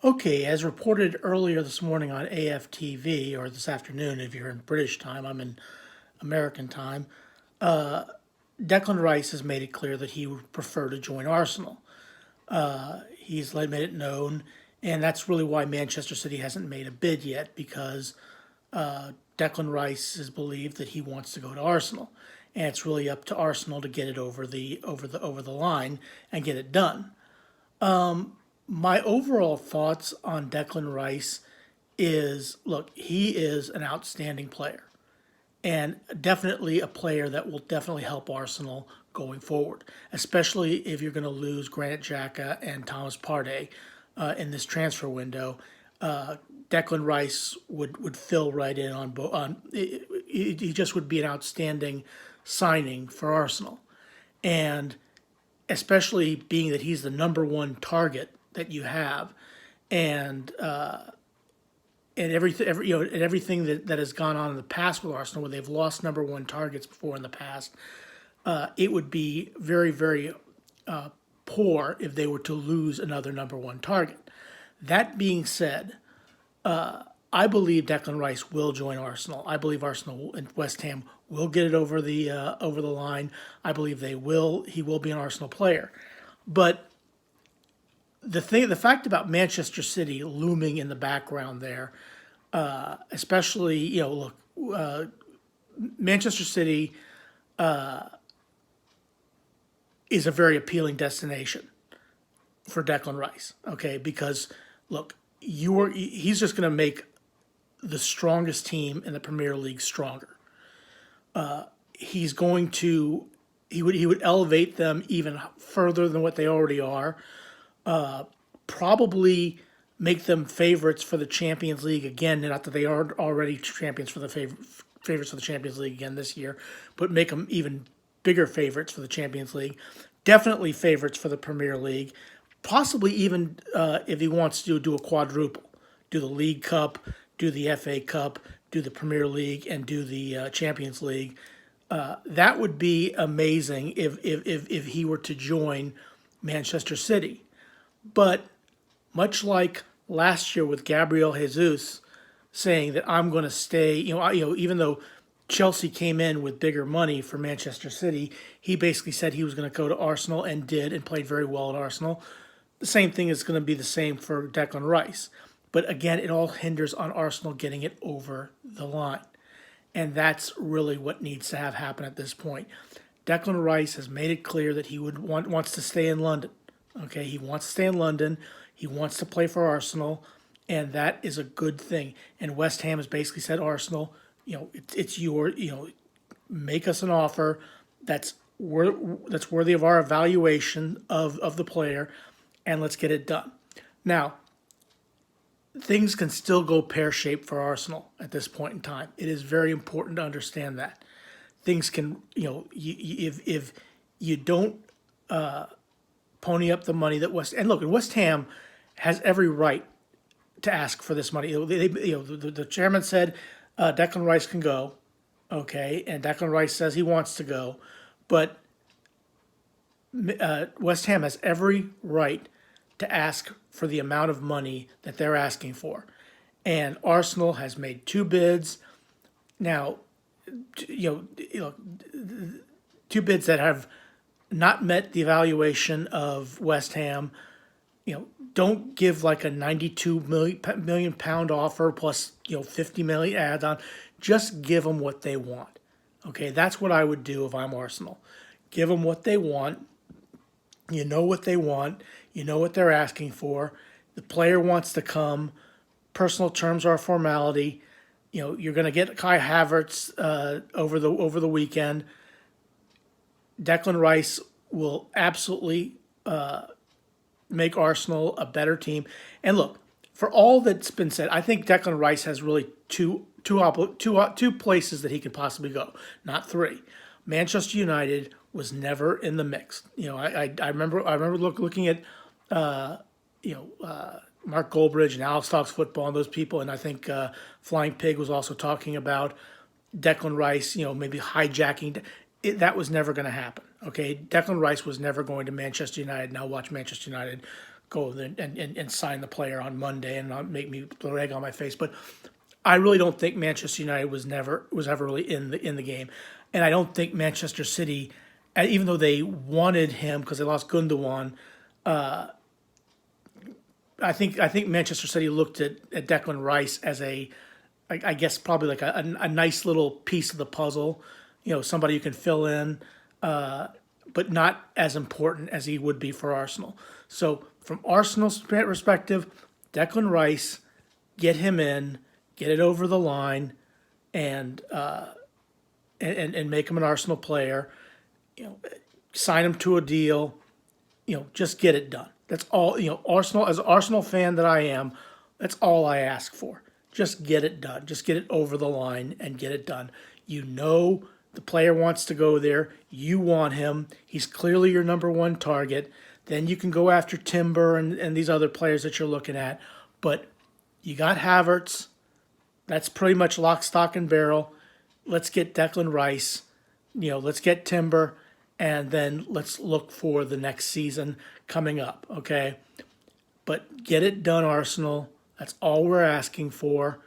Okay, as reported earlier this morning on AFTV, or this afternoon if you're in British time, I'm in American time, Declan Rice has made it clear that he would prefer to join Arsenal. He's made it known, and that's really why Manchester City hasn't made a bid yet, because Declan Rice has believed that he wants to go to Arsenal, and it's really up to Arsenal to get it over the line and get it done. My overall thoughts on Declan Rice is, look, he is an outstanding player and definitely a player that will definitely help Arsenal going forward, especially if you're going to lose Granit Xhaka and Thomas Partey in this transfer window. Declan Rice would fill right in on both. He just would be an outstanding signing for Arsenal, and especially being that he's the number one target that you have, and and everything that has gone on in the past with Arsenal, where they've lost number one targets before in the past, it would be very, very poor if they were to lose another number one target. That being said, I believe Declan Rice will join Arsenal. I believe Arsenal and West Ham will get it over the line. I believe they will. He will be an Arsenal player, but the fact about Manchester City looming in the background there, especially look, Manchester City is a very appealing destination for Declan Rice. Okay, because look, he's just going to make the strongest team in the Premier League stronger. He's going to he would elevate them even further than what they already are. Probably make them favorites for the Champions League again. Not that they are already champions for the favorites for the Champions League again this year, but make them even bigger favorites for the Champions League. Definitely favorites for the Premier League. Possibly even if he wants to do a quadruple, do the League Cup, do the FA Cup, do the Premier League, and do the Champions League. That would be amazing if he were to join Manchester City. But much like last year with Gabriel Jesus saying that I'm going to stay, even though Chelsea came in with bigger money for Manchester City, he basically said he was going to go to Arsenal and did and played very well at Arsenal. The same thing is going to be the same for Declan Rice. But again, it all hinders on Arsenal getting it over the line. And that's really what needs to have happen at this point. Declan Rice has made it clear that he wants to stay in London. Okay, he wants to stay in London. He wants to play for Arsenal, and that is a good thing. And West Ham has basically said, Arsenal, it's your, make us an offer that's worthy of our evaluation of the player, and let's get it done. Now, things can still go pear-shaped for Arsenal at this point in time. It is very important to understand that things can, if you don't pony up the money that West Ham has every right to ask for this money. The chairman said Declan Rice can go, okay, and Declan Rice says he wants to go, but West Ham has every right to ask for the amount of money that they're asking for. And Arsenal has made two bids. Now, two bids that have not met the evaluation of West Ham. Don't give like a 92 million pound offer plus 50 million add on. Just give them what they want. Okay, that's what I would do if I'm Arsenal. Give them what they want. You know what they want. You know what they're asking for. The player wants to come. Personal terms are a formality. You're going to get Kai Havertz over the weekend. Declan Rice will absolutely make Arsenal a better team. And look, for all that's been said, I think Declan Rice has really two places that he could possibly go, not three. Manchester United was never in the mix. I remember looking at Mark Goldbridge and Alex Talks Football and those people, and I think Flying Pig was also talking about Declan Rice, maybe hijacking. That was never going to happen. Okay, Declan Rice was never going to Manchester United. Now watch Manchester United go and sign the player on Monday and not make me put an egg on my face. But I really don't think Manchester United was ever really in the game, and I don't think Manchester City, even though they wanted him because they lost Gundogan, I think Manchester City looked at Declan Rice as I guess probably like a nice little piece of the puzzle, somebody you can fill in, but not as important as he would be for Arsenal. So from Arsenal's perspective, Declan Rice, get him in, get it over the line, and make him an Arsenal player. Sign him to a deal. Just get it done. That's all. Arsenal, as an Arsenal fan that I am, that's all I ask for. Just get it done. Just get it over the line and get it done. The player wants to go there. You want him. He's clearly your number one target. Then you can go after Timber and these other players that you're looking at. But you got Havertz. That's pretty much lock, stock, and barrel. Let's get Declan Rice. Let's get Timber. And then let's look for the next season coming up, okay? But get it done, Arsenal. That's all we're asking for.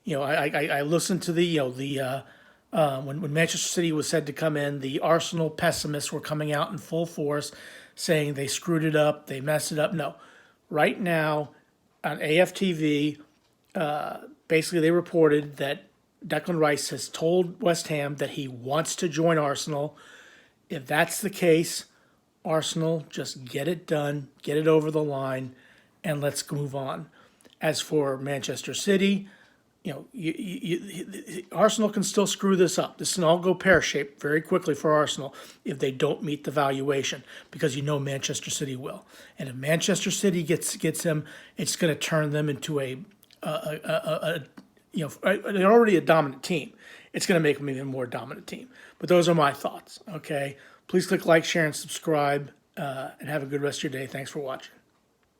I listened to when Manchester City was said to come in, the Arsenal pessimists were coming out in full force, saying they screwed it up, they messed it up. No, right now on AFTV, basically they reported that Declan Rice has told West Ham that he wants to join Arsenal. If that's the case, Arsenal, just get it done, get it over the line, and let's move on. As for Manchester City, Arsenal can still screw this up. This can all go pear-shaped very quickly for Arsenal if they don't meet the valuation, because Manchester City will. And if Manchester City gets him, it's going to turn them into they're already a dominant team. It's going to make them an even more dominant team. But those are my thoughts, okay? Please click like, share, and subscribe, and have a good rest of your day. Thanks for watching.